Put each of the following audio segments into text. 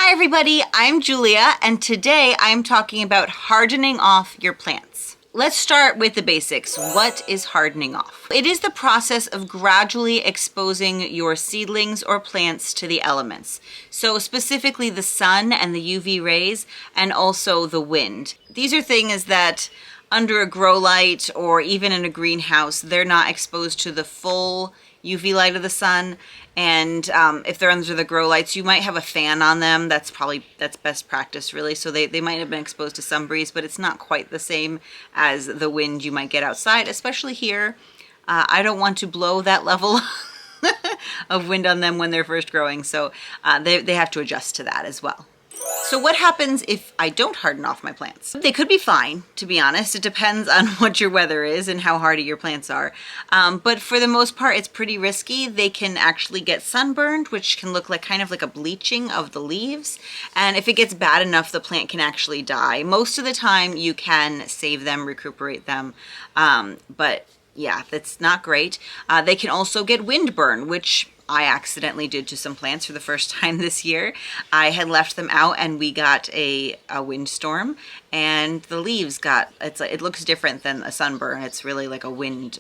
Hi everybody, I'm Julia, and today I'm talking about hardening off your plants. Let's start with the basics. What is hardening off? It is the process of gradually exposing your seedlings or plants to the elements. So specifically the sun and the UV rays, and also the wind. These are things that under a grow light or even in a greenhouse, they're not exposed to the full UV light of the sun. And if they're under the grow lights, you might have a fan on them. That's best practice, really. So they might have been exposed to sun breeze, but it's not quite the same as the wind you might get outside, especially here. I don't want to blow that level of wind on them when they're first growing, so they have to adjust to that as well. So what happens if I don't harden off my plants? They could be fine, to be honest. It depends on what your weather is and how hardy your plants are. But for the most part, it's pretty risky. They can actually get sunburned, which can look like kind of like a bleaching of the leaves. And if it gets bad enough, the plant can actually die. Most of the time, you can save them, recuperate them. But yeah, that's not great. They can also get windburn, which I accidentally did to some plants for the first time this year. I had left them out and we got a windstorm, and the leaves got, it looks different than a sunburn. It's really like a wind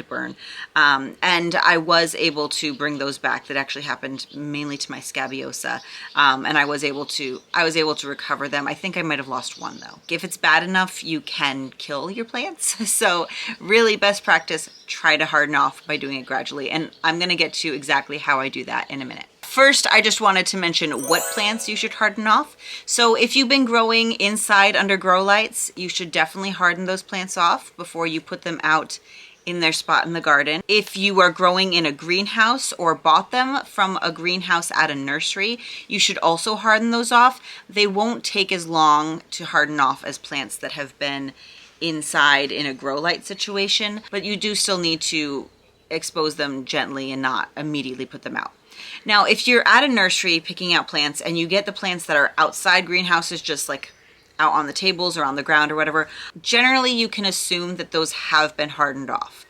burn. And I was able to bring those back. That actually happened mainly to my scabiosa. And I was able to recover them. I think I might have lost one though. If it's bad enough, you can kill your plants. So really best practice, try to harden off by doing it gradually. And I'm gonna get to exactly how I do that in a minute. First, I just wanted to mention what plants you should harden off. So if you've been growing inside under grow lights, you should definitely harden those plants off before you put them out in their spot in the garden. If you are growing in a greenhouse or bought them from a greenhouse at a nursery, you should also harden those off. They won't take as long to harden off as plants that have been inside in a grow light situation, but you do still need to expose them gently and not immediately put them out. Now, if you're at a nursery picking out plants and you get the plants that are outside greenhouses, just like out on the tables or on the ground or whatever, generally you can assume that those have been hardened off.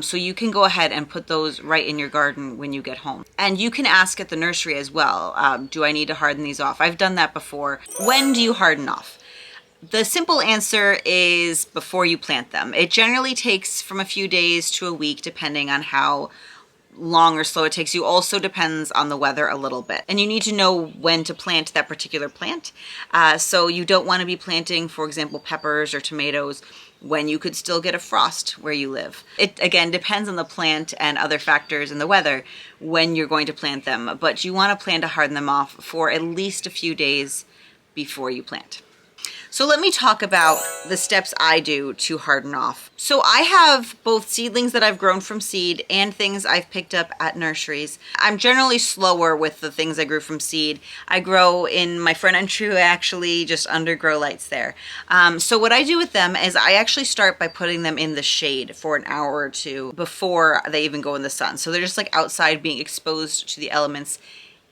So you can go ahead and put those right in your garden when you get home. And you can ask at the nursery as well, do I need to harden these off? I've done that before. When do you harden off? The simple answer is before you plant them. It generally takes from a few days to a week, depending on how long or slow it takes you. Also depends on the weather a little bit. And you need to know when to plant that particular plant. So you don't want to be planting, for example, peppers or tomatoes when you could still get a frost where you live. It again depends on the plant and other factors in the weather when you're going to plant them. But you want to plan to harden them off for at least a few days before you plant. So let me talk about the steps I do to harden off. So I have both seedlings that I've grown from seed and things I've picked up at nurseries. I'm generally slower with the things I grew from seed. I grow in my front entry, actually just under grow lights there. So what I do with them is I actually start by putting them in the shade for an hour or two before they even go in the sun. So they're just like outside being exposed to the elements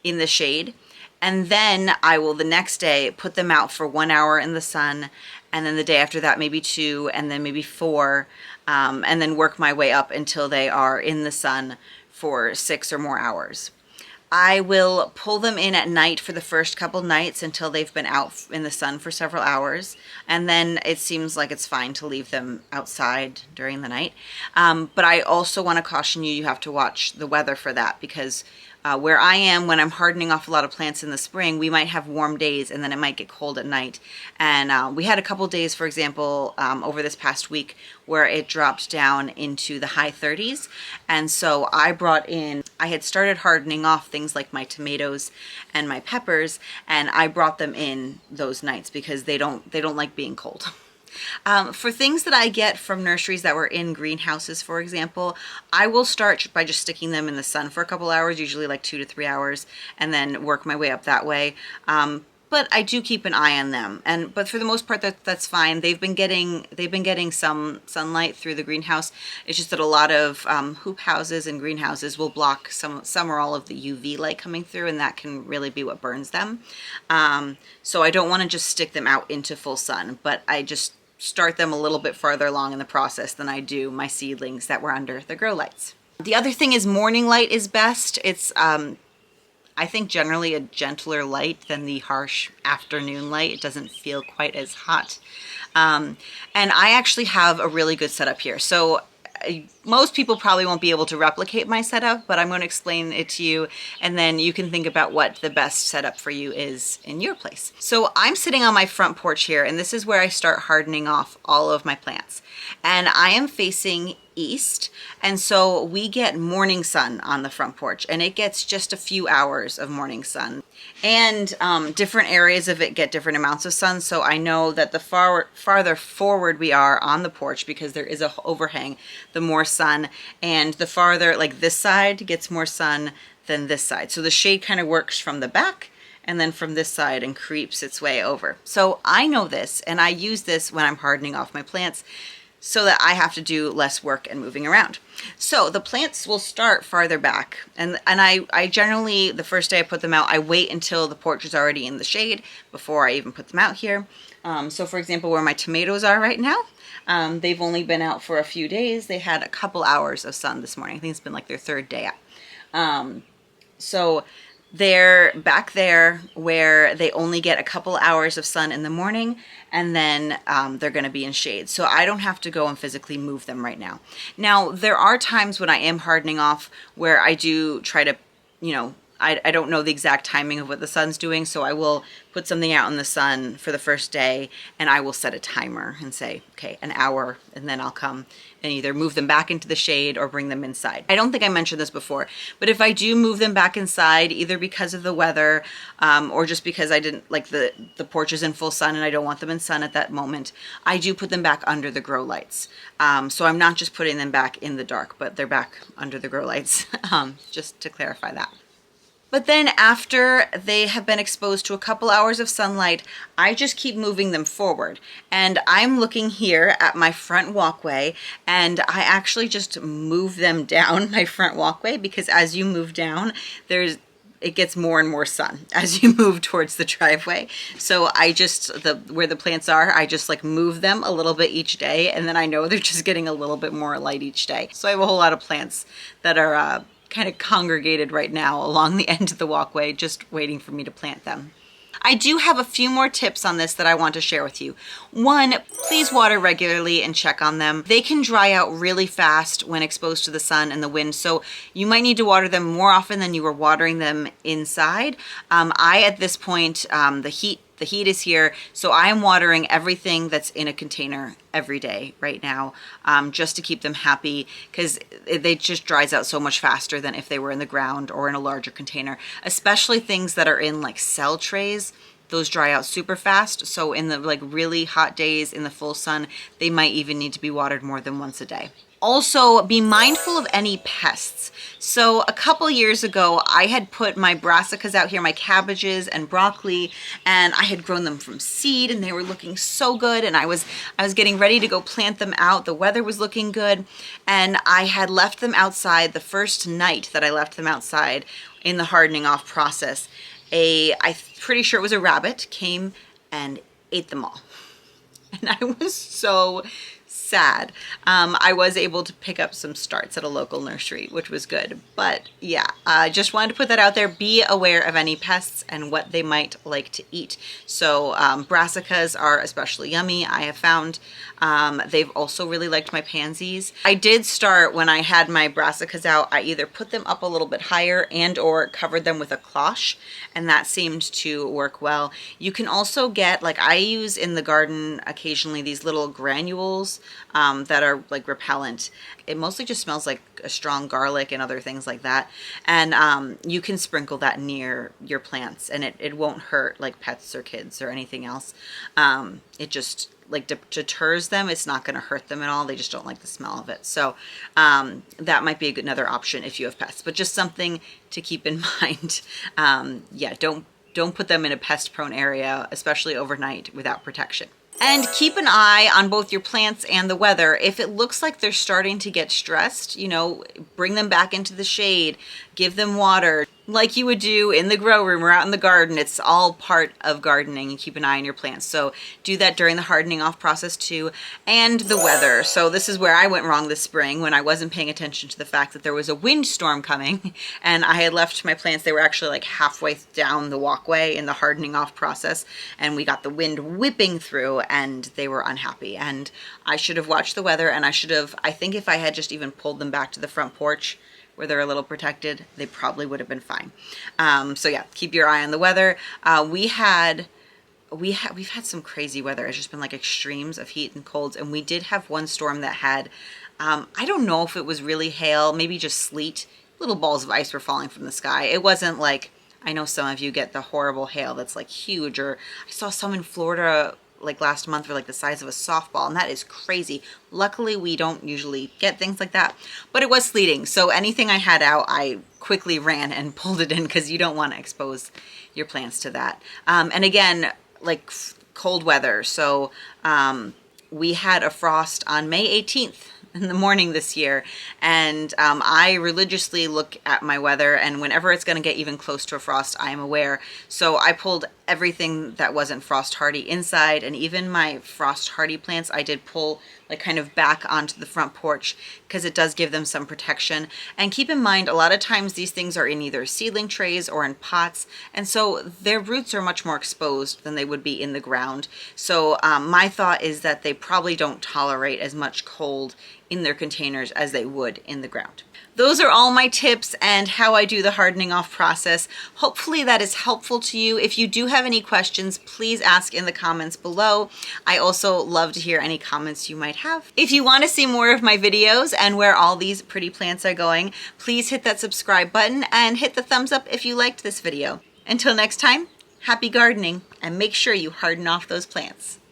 in the shade. And then I will the next day put them out for 1 hour in the sun, and then the day after that maybe 2, and then maybe 4, and then work my way up until they are in the sun for 6 or more hours. I will pull them in at night for the first couple nights until they've been out in the sun for several hours, and then it seems like it's fine to leave them outside during the night. But I also want to caution you, you have to watch the weather for that, because where I am, when I'm hardening off a lot of plants in the spring, we might have warm days and then it might get cold at night. And we had a couple days, for example, over this past week where it dropped down into the high 30s. And so I had started hardening off things like my tomatoes and my peppers, and I brought them in those nights because they don't like being cold. For things that I get from nurseries that were in greenhouses, for example, I will start by just sticking them in the sun for a couple hours, usually like 2 to 3 hours, and then work my way up that way. But I do keep an eye on them, but for the most part, that's fine. They've been getting some sunlight through the greenhouse. It's just that a lot of hoop houses and greenhouses will block some or all of the UV light coming through, and that can really be what burns them. So I don't want to just stick them out into full sun, but I just start them a little bit farther along in the process than I do my seedlings that were under the grow lights. The other thing is morning light is best. It's I think generally a gentler light than the harsh afternoon light. It doesn't feel quite as hot. And I actually have a really good setup here. So most people probably won't be able to replicate my setup, but I'm going to explain it to you, and then you can think about what the best setup for you is in your place. So I'm sitting on my front porch here, and this is where I start hardening off all of my plants. And I am facing east, and so we get morning sun on the front porch, and it gets just a few hours of morning sun. And different areas of it get different amounts of sun, so I know that the farther forward we are on the porch, because there is a overhang, the more sun, and the farther, like this side gets more sun than this side. So the shade kind of works from the back and then from this side and creeps its way over. So I know this, and I use this when I'm hardening off my plants so that I have to do less work and moving around. So the plants will start farther back, and I generally, the first day I put them out, I wait until the porch is already in the shade before I even put them out here. So for example, where my tomatoes are right now, they've only been out for a few days. They had a couple hours of sun this morning. I think it's been like their third day out. So they're back there where they only get a couple hours of sun in the morning, and then they're going to be in shade. So I don't have to go and physically move them right now. Now, there are times when I am hardening off where I do try to, I don't know the exact timing of what the sun's doing, so I will put something out in the sun for the first day, and I will set a timer and say, okay, an hour, and then I'll come and either move them back into the shade or bring them inside. I don't think I mentioned this before, but if I do move them back inside, either because of the weather or just because I didn't, like the porch is in full sun and I don't want them in sun at that moment, I do put them back under the grow lights. So I'm not just putting them back in the dark, but they're back under the grow lights, just to clarify that. But then after they have been exposed to a couple hours of sunlight, I just keep moving them forward. And I'm looking here at my front walkway, and I actually just move them down my front walkway, because as you move down, it gets more and more sun as you move towards the driveway. So I just, where the plants are, I just like move them a little bit each day, and then I know they're just getting a little bit more light each day. So I have a whole lot of plants that are kind of congregated right now along the end of the walkway, just waiting for me to plant them. I do have a few more tips on this that I want to share with you. One, please water regularly and check on them. They can dry out really fast when exposed to the sun and the wind, so you might need to water them more often than you were watering them inside. At this point, the heat is here, so I am watering everything that's in a container every day right now, just to keep them happy, because they just dries out so much faster than if they were in the ground or in a larger container, especially things that are in like cell trays. Those dry out super fast, so in the like really hot days in the full sun, they might even need to be watered more than once a day. Also, be mindful of any pests. So a couple years ago, I had put my brassicas out here, my cabbages and broccoli, and I had grown them from seed, and they were looking so good, and I was getting ready to go plant them out. The weather was looking good, and I had left them outside the first night that I left them outside in the hardening off process. I'm pretty sure it was a rabbit, came and ate them all. And I was so sad. I was able to pick up some starts at a local nursery, which was good. But yeah, I just wanted to put that out there. Be aware of any pests and what they might like to eat. So brassicas are especially yummy, I have found. They've also really liked my pansies. I did start, when I had my brassicas out, I either put them up a little bit higher and or covered them with a cloche, and that seemed to work well. You can also get, like I use in the garden occasionally, these little granules that are like repellent. It mostly just smells like a strong garlic and other things like that. And you can sprinkle that near your plants, and it won't hurt like pets or kids or anything else. It just like deters them. It's not going to hurt them at all. They just don't like the smell of it. So that might be another option if you have pests, but just something to keep in mind. Yeah, don't put them in a pest-prone area, especially overnight, without protection. And keep an eye on both your plants and the weather. If it looks like they're starting to get stressed, bring them back into the shade, give them water. like you would do in the grow room or out in the garden. It's all part of gardening, and keep an eye on your plants. So do that during the hardening off process too, and the weather. So this is where I went wrong this spring, when I wasn't paying attention to the fact that there was a windstorm coming, and I had left my plants. They were actually like halfway down the walkway in the hardening off process, and we got the wind whipping through, and they were unhappy. And I should have watched the weather, and I think if I had just even pulled them back to the front porch where they're a little protected, they probably would have been fine. So yeah, keep your eye on the weather. We've had some crazy weather. It's just been like extremes of heat and colds, and we did have one storm that had, I don't know if it was really hail, maybe just sleet. Little balls of ice were falling from the sky. It wasn't like, I know some of you get the horrible hail that's like huge, or I saw some in Florida like last month were like the size of a softball, and that is crazy. Luckily, we don't usually get things like that, but it was sleeting. So anything I had out, I quickly ran and pulled it in, because you don't want to expose your plants to that. And again, like cold weather. So we had a frost on May 18th in the morning this year, and I religiously look at my weather, and whenever it's going to get even close to a frost, I am aware. So I pulled everything that wasn't frost hardy inside, and even my frost hardy plants I did pull like kind of back onto the front porch, because it does give them some protection. And keep in mind, a lot of times these things are in either seedling trays or in pots, and so their roots are much more exposed than they would be in the ground. So my thought is that they probably don't tolerate as much cold in their containers as they would in the ground. Those are all my tips and how I do the hardening off process. Hopefully that is helpful to you. If you do have any questions, please ask in the comments below. I also love to hear any comments you might have. If you want to see more of my videos and where all these pretty plants are going, please hit that subscribe button and hit the thumbs up if you liked this video. Until next time, happy gardening, and make sure you harden off those plants.